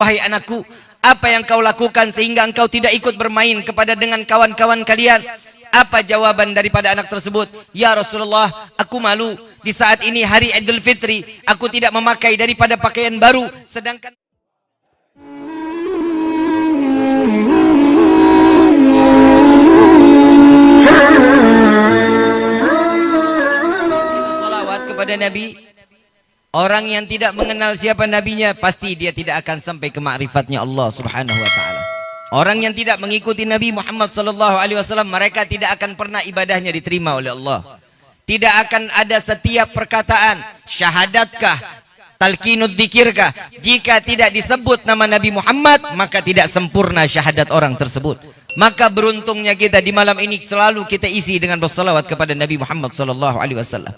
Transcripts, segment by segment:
wahai anakku, apa yang kau lakukan sehingga engkau tidak ikut bermain kepada dengan kawan-kawan kalian? Apa jawaban daripada anak tersebut? Ya Rasulullah, aku malu. Di saat ini hari Idul Fitri, aku tidak memakai daripada pakaian baru, sedangkan kepada Nabi. Orang yang tidak mengenal siapa nabinya, pasti dia tidak akan sampai ke ma'rifatnya Allah Subhanahu wa taala. Orang yang tidak mengikuti Nabi Muhammad sallallahu alaihi wasallam, mereka tidak akan pernah ibadahnya diterima oleh Allah. Tidak akan ada setiap perkataan syahadatkah, talqinud dzikirkah, jika tidak disebut nama Nabi Muhammad, maka tidak sempurna syahadat orang tersebut. Maka beruntungnya kita di malam ini selalu kita isi dengan bersalawat kepada Nabi Muhammad sallallahu alaihi wasallam.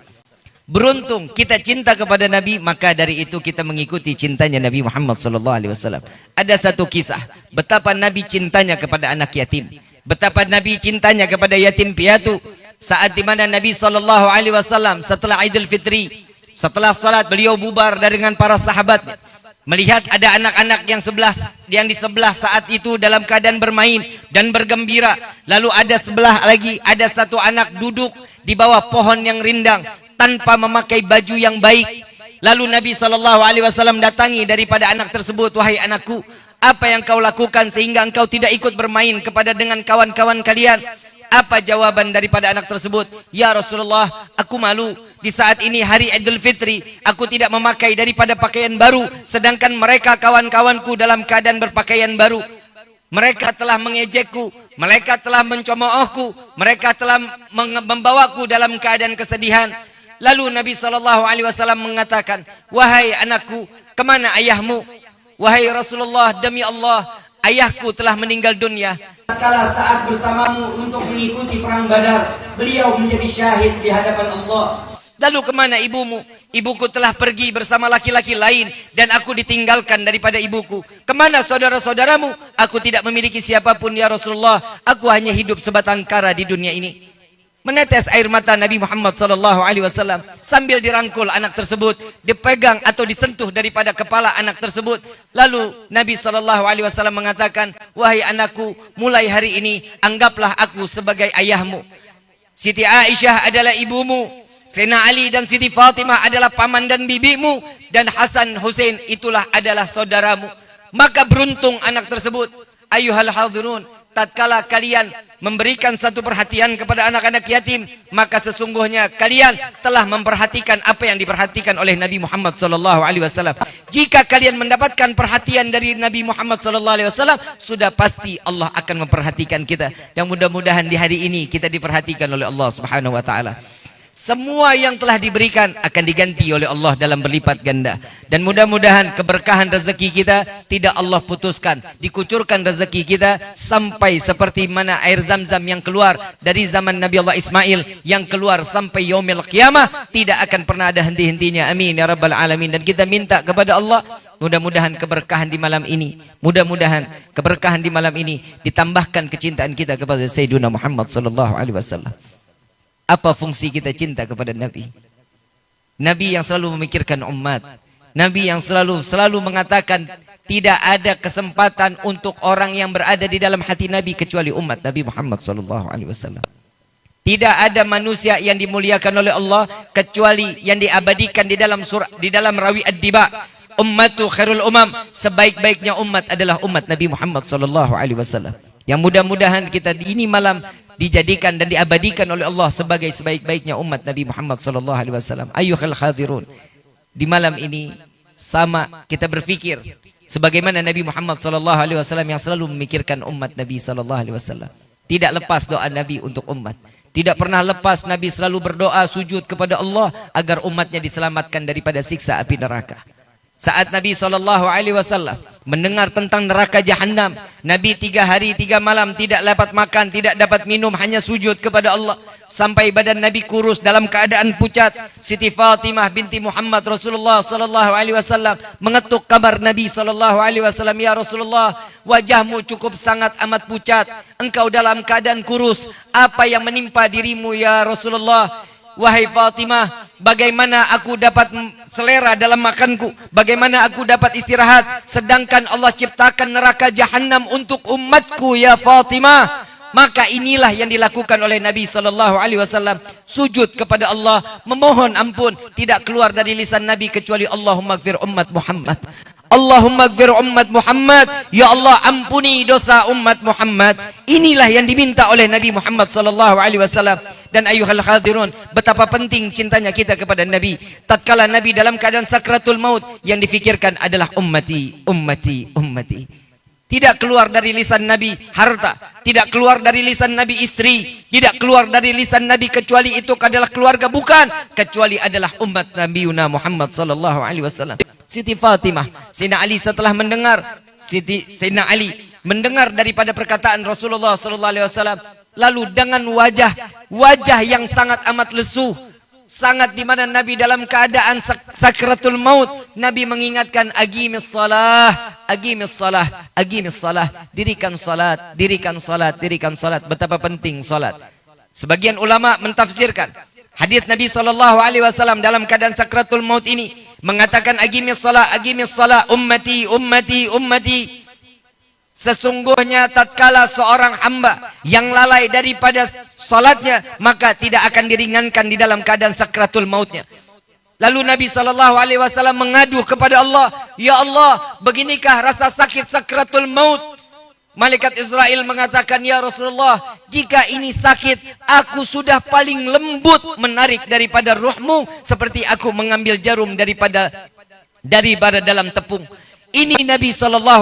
Beruntung kita cinta kepada Nabi, maka dari itu kita mengikuti cintanya Nabi Muhammad SAW. Ada satu kisah betapa Nabi cintanya kepada anak yatim, betapa Nabi cintanya kepada yatim piatu. Saat dimana Nabi SAW setelah Idul Fitri, setelah salat, beliau bubar dengan para sahabat, melihat ada anak-anak yang di sebelah saat itu dalam keadaan bermain dan bergembira. Lalu ada sebelah lagi ada satu anak duduk di bawah pohon yang rindang tanpa memakai baju yang baik. Lalu Nabi SAW datangi daripada anak tersebut, wahai anakku, apa yang kau lakukan sehingga engkau tidak ikut bermain kepada dengan kawan-kawan kalian? Apa jawaban daripada anak tersebut? Ya Rasulullah, aku malu. Di saat ini hari Idul Fitri, aku tidak memakai daripada pakaian baru, sedangkan mereka kawan-kawanku dalam keadaan berpakaian baru. Mereka telah mengejekku, mereka telah mencemoohku, mereka telah membawaku dalam keadaan kesedihan. Lalu Nabi SAW mengatakan, wahai anakku, kemana ayahmu? Wahai Rasulullah, demi Allah, ayahku telah meninggal dunia. Kala saat bersamamu untuk mengikuti perang Badar, beliau menjadi syahid di hadapan Allah. Lalu kemana ibumu? Ibuku telah pergi bersama laki-laki lain dan aku ditinggalkan daripada ibuku. Kemana saudara-saudaramu? Aku tidak memiliki siapapun ya Rasulullah. Aku hanya hidup sebatang kara di dunia ini. Menetes air mata Nabi Muhammad SAW sambil dirangkul anak tersebut, dipegang atau disentuh daripada kepala anak tersebut. Lalu Nabi SAW mengatakan, wahai anakku, mulai hari ini anggaplah aku sebagai ayahmu. Siti Aisyah adalah ibumu, Sayyidina Ali dan Siti Fatimah adalah paman dan bibimu, dan Hasan Hussein itulah adalah saudaramu. Maka beruntung anak tersebut. Ayuhal hadirun, tatkala kalian memberikan satu perhatian kepada anak-anak yatim, maka sesungguhnya kalian telah memperhatikan apa yang diperhatikan oleh Nabi Muhammad SAW. Jika kalian mendapatkan perhatian dari Nabi Muhammad SAW, sudah pasti Allah akan memperhatikan kita. Dan mudah-mudahan di hari ini kita diperhatikan oleh Allah Subhanahu wa taala. Semua yang telah diberikan akan diganti oleh Allah dalam berlipat ganda. Dan mudah-mudahan keberkahan rezeki kita tidak Allah putuskan. Dikucurkan rezeki kita sampai seperti mana air zam-zam yang keluar dari zaman Nabi Allah Ismail, yang keluar sampai yaumil qiyamah, tidak akan pernah ada henti-hentinya. Amin ya rabbal alamin. Dan kita minta kepada Allah, mudah-mudahan keberkahan di malam ini, mudah-mudahan keberkahan di malam ini ditambahkan kecintaan kita kepada Sayyidina Muhammad SAW. Apa fungsi kita cinta kepada Nabi? Nabi yang selalu memikirkan umat. Nabi yang selalu mengatakan tidak ada kesempatan untuk orang yang berada di dalam hati Nabi kecuali umat Nabi Muhammad SAW. Tidak ada manusia yang dimuliakan oleh Allah kecuali yang diabadikan di dalam rawi Ad-Diba. Ummatu khairul umam, sebaik-baiknya umat adalah umat Nabi Muhammad SAW. Yang mudah-mudahan kita ini malam dijadikan dan diabadikan oleh Allah sebagai sebaik-baiknya umat Nabi Muhammad SAW. Ayyuhal hadirun, di malam ini sama kita berfikir sebagaimana Nabi Muhammad SAW yang selalu memikirkan umat Nabi SAW. Tidak lepas doa Nabi untuk umat. Tidak pernah lepas Nabi selalu berdoa sujud kepada Allah agar umatnya diselamatkan daripada siksa api neraka. Saat Nabi SAW mendengar tentang neraka Jahannam, Nabi 3 hari 3 malam tidak dapat makan, tidak dapat minum, hanya sujud kepada Allah. Sampai badan Nabi kurus dalam keadaan pucat. Siti Fatimah binti Muhammad Rasulullah SAW mengetuk kabar Nabi SAW. Ya Rasulullah, wajahmu cukup sangat amat pucat. Engkau dalam keadaan kurus. Apa yang menimpa dirimu ya Rasulullah? wahai Fatimah, bagaimana aku dapat selera dalam makanku, bagaimana aku dapat istirahat, sedangkan Allah ciptakan neraka jahanam untuk umatku ya Fatimah. Maka inilah yang dilakukan oleh Nabi SAW. Sujud kepada Allah, memohon ampun. Tidak keluar dari lisan Nabi kecuali Allahumma gfir ummat Muhammad, Allahumma gfir ummat Muhammad. Ya Allah, ampuni dosa umat Muhammad. Inilah yang diminta oleh Nabi Muhammad SAW. Dan ayuhal hadirun, betapa penting cintanya kita kepada Nabi. Tatkala Nabi dalam keadaan sakratul maut, yang difikirkan adalah ummati, ummati, ummati. Tidak keluar dari lisan Nabi harta, tidak keluar dari lisan Nabi istri, tidak keluar dari lisan Nabi kecuali itu adalah keluarga, bukan, kecuali adalah umat Nabi Muhammad sallallahu alaihi wasallam. Siti Fatimah, Sayyidina Ali setelah mendengar, Sayyidina Ali mendengar daripada perkataan Rasulullah sallallahu alaihi wasallam, lalu dengan wajah yang sangat amat lesu, sangat di mana Nabi dalam keadaan sakratul maut, Nabi mengingatkan, aqimis salah, aqimis salah, aqimis salah, dirikan salat, dirikan salat, dirikan salat. Betapa penting salat. Sebagian ulama mentafsirkan hadis Nabi SAW dalam keadaan sakratul maut ini mengatakan, aqimis salah, aqimis salah, ummati, ummati, ummati. Sesungguhnya tatkala seorang hamba yang lalai daripada salatnya, maka tidak akan diringankan di dalam keadaan sakratul mautnya. Lalu Nabi SAW mengadu kepada Allah, ya Allah, beginikah rasa sakit sakratul maut? Malaikat Israel mengatakan, ya Rasulullah, jika ini sakit, aku sudah paling lembut menarik daripada ruhmu, seperti aku mengambil jarum daripada dalam tepung. Ini Nabi SAW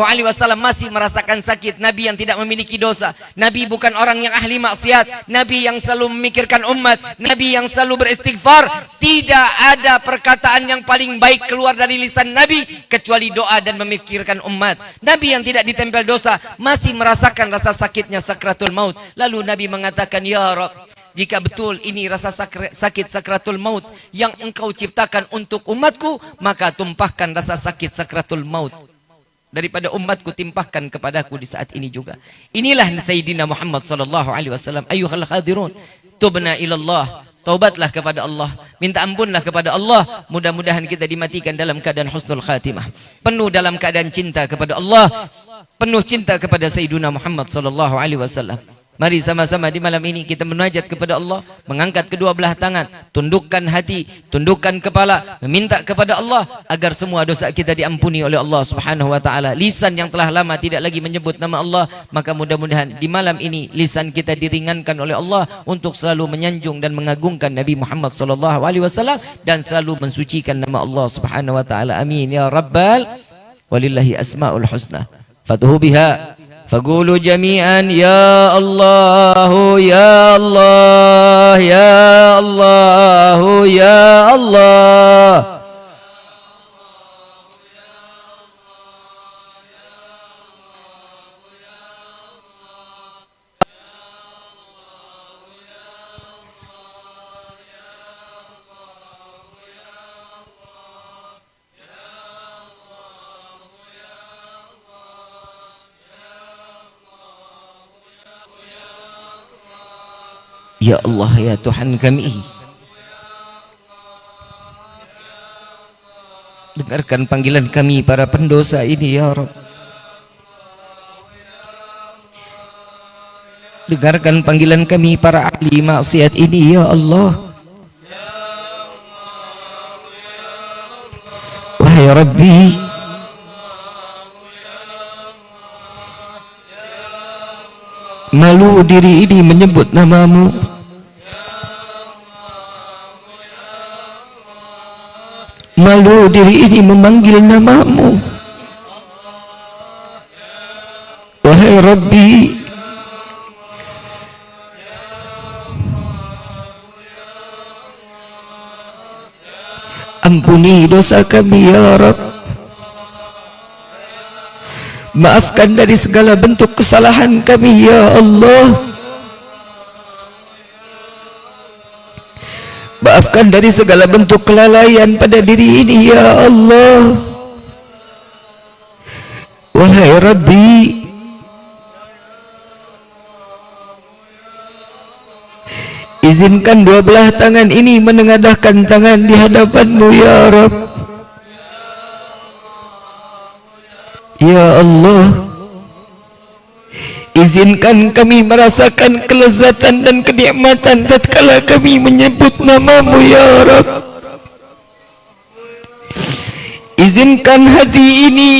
masih merasakan sakit. Nabi yang tidak memiliki dosa, Nabi bukan orang yang ahli maksiat, Nabi yang selalu memikirkan umat, Nabi yang selalu beristighfar. Tidak ada perkataan yang paling baik keluar dari lisan Nabi kecuali doa dan memikirkan umat. Nabi yang tidak ditempel dosa masih merasakan rasa sakitnya sakratul maut. Lalu Nabi mengatakan, ya Rabb, jika betul ini rasa sakit sakratul maut yang engkau ciptakan untuk umatku, maka tumpahkan rasa sakit sakratul maut daripada umatku, timpahkan kepadaku di saat ini juga. Inilah Sayyidina Muhammad sallallahu alaihi wasallam. Ayyuhal hadirun, tubna ilallah, taubatlah kepada Allah, minta ampunlah kepada Allah. Mudah-mudahan kita dimatikan dalam keadaan husnul khatimah, penuh dalam keadaan cinta kepada Allah, penuh cinta kepada Sayyidina Muhammad sallallahu alaihi wasallam. Mari sama-sama di malam ini kita munajat kepada Allah, mengangkat kedua belah tangan, tundukkan hati, tundukkan kepala, meminta kepada Allah agar semua dosa kita diampuni oleh Allah Subhanahu wa taala. Lisan yang telah lama tidak lagi menyebut nama Allah, maka mudah-mudahan di malam ini lisan kita diringankan oleh Allah untuk selalu menyanjung dan mengagungkan Nabi Muhammad sallallahu alaihi wasallam dan selalu mensucikan nama Allah Subhanahu wa taala. Amin ya rabbal walillahi asmaul husna. Fatuhu biha فقولوا جميعا يا الله يا الله يا الله يا الله. Ya Allah, ya Tuhan kami, dengarkan panggilan kami para pendosa ini ya Rabb. Dengarkan panggilan kami para ahli maksiat ini ya Allah. Wahai Rabbi, malu diri ini menyebut namamu, malu diri ini memanggil namamu. Wahai Rabbi, ampuni dosa kami ya Rabb, maafkan dari segala bentuk kesalahan kami ya Allah. Maafkan dari segala bentuk kelalaian pada diri ini ya Allah. Wahai Rabbi, Izinkan dua belah tangan ini menengadahkan tangan di hadapan-Mu ya Rabb. Ya Allah, izinkan kami merasakan kelezatan dan kenikmatan tatkala kami menyebut nama-Mu ya Rabb. Izinkan hati ini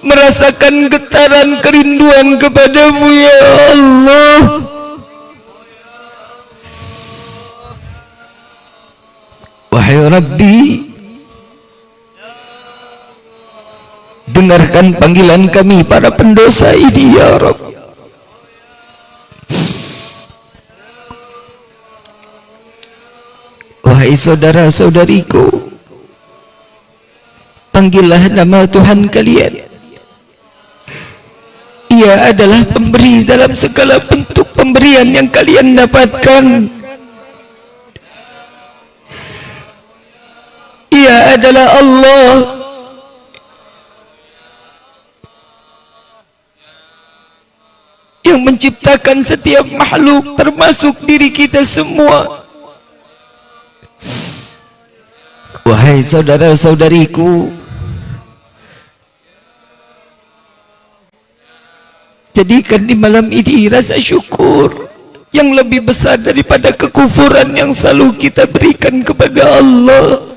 merasakan getaran kerinduan kepada-Mu ya Allah. Wahai Rabbi, dengarkan panggilan kami para pendosa ini ya Rabb. Wahai saudara-saudariku, panggillah nama Tuhan kalian. Ia adalah pemberi dalam segala bentuk pemberian yang kalian dapatkan. Ia adalah Allah yang menciptakan setiap makhluk termasuk diri kita semua. Wahai saudara-saudariku, jadikan di malam ini rasa syukur yang lebih besar daripada kekufuran yang selalu kita berikan kepada Allah.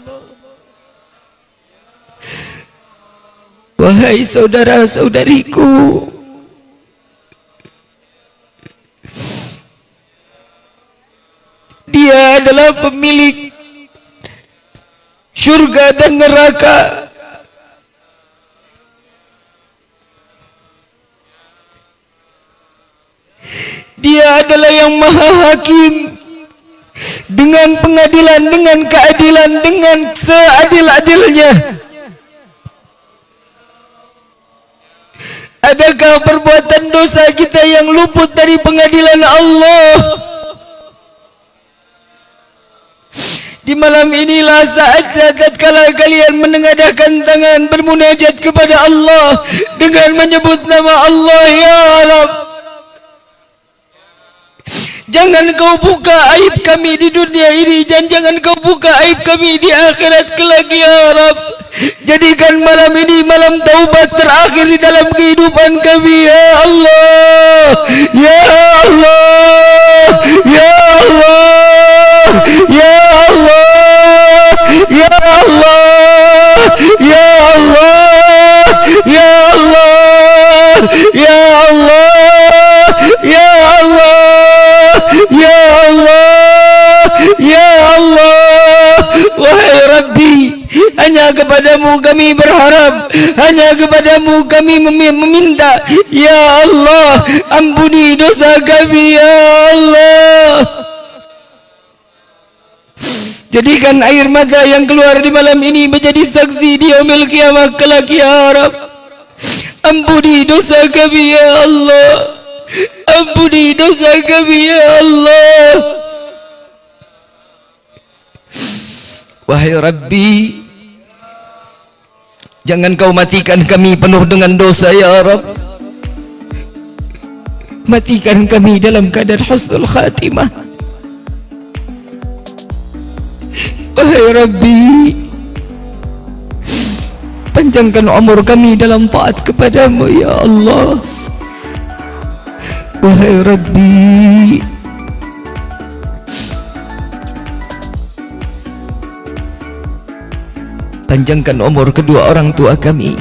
Wahai saudara-saudariku, Dia adalah pemilik syurga dan neraka. Dia adalah yang maha hakim, dengan pengadilan, dengan keadilan, dengan seadil-adilnya. Adakah perbuatan dosa kita yang luput dari pengadilan Allah? Di malam inilah saatnya tatkala kalian menengadahkan tangan bermunajat kepada Allah dengan menyebut nama Allah ya Rabb. Jangan kau buka aib kami di dunia ini, dan jangan kau buka aib kami di akhirat kelak ya Rabb. Jadikan malam ini malam taubat terakhir di dalam kehidupan kami ya Allah. Ya Allah, ya Allah, ya Allah, ya Allah, ya Allah, ya Allah, ya Allah, ya Allah, ya Allah, ya Allah. Wahai Rabbi, hanya kepadamu kami berharap, hanya kepadamu kami meminta. Ya Allah, ampuni dosa kami ya Allah. Jadikan air mata yang keluar di malam ini menjadi saksi di yaumil qiyamah kelak ya Rabb. Ampuni dosa kami ya Allah, ampuni dosa kami ya Allah. Wahai Rabbi, jangan kau matikan kami penuh dengan dosa ya Rabb. Matikan kami dalam keadaan husnul khatimah. Wahai Rabbi, panjangkan umur kami dalam taat kepadamu ya Allah. Wahai Rabbi, panjangkan umur kedua orang tua kami,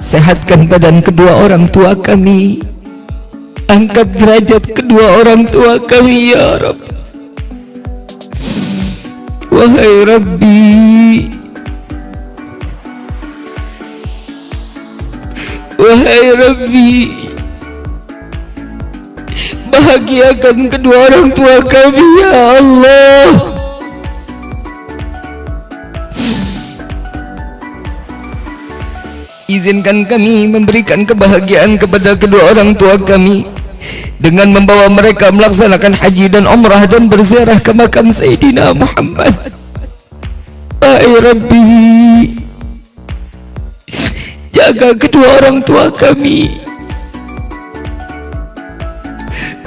sehatkan badan kedua orang tua kami, angkat derajat kedua orang tua kami ya Rabb. Wahai Rabbi, wahai Rabbi, bahagiakan kedua orang tua kami ya Allah. Izinkan kami memberikan kebahagiaan kepada kedua orang tua kami dengan membawa mereka melaksanakan haji dan umrah dan berziarah ke makam Sayyidina Muhammad. Wahai Rabbi, jaga kedua orang tua kami,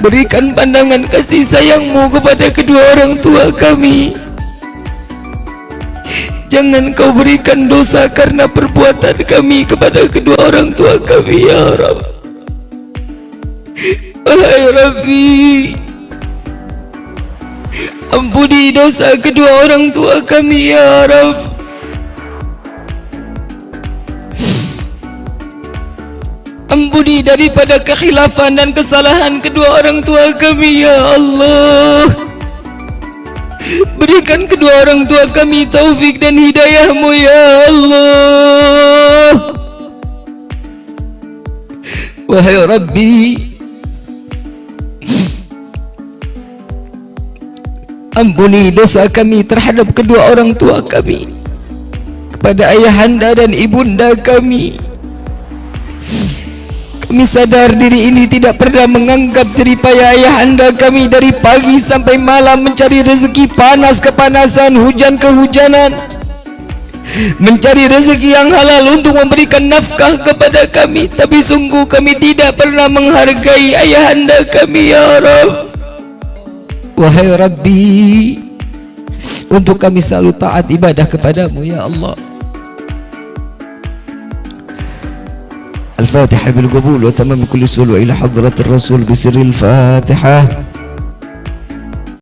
Berikan pandangan kasih sayang-Mu kepada kedua orang tua kami. Jangan Kau berikan dosa karena perbuatan kami kepada kedua orang tua kami, ya Rabb. Wahai Rabbi, ampuni dosa kedua orang tua kami, ya Rabb. Ampuni daripada kekhilafan dan kesalahan kedua orang tua kami, ya Allah. Berikan kedua orang tua kami taufik dan hidayah-Mu, ya Allah. Wahai Rabbi, ampuni dosa kami terhadap kedua orang tua kami, kepada ayahanda dan ibunda kami. Kami sadar diri ini tidak pernah menganggap jeripaya ayahanda kami dari pagi sampai malam mencari rezeki, panas kepanasan, hujan kehujanan, mencari rezeki yang halal untuk memberikan nafkah kepada kami. Tapi sungguh kami tidak pernah menghargai ayahanda kami, ya Rabb. Wahai Rabbi, untuk kami selalu taat ibadah kepadamu, ya Allah. الفاتحة بالقبول وتمام كل سلوى إلى حضرة الرسول بسر الفاتحة.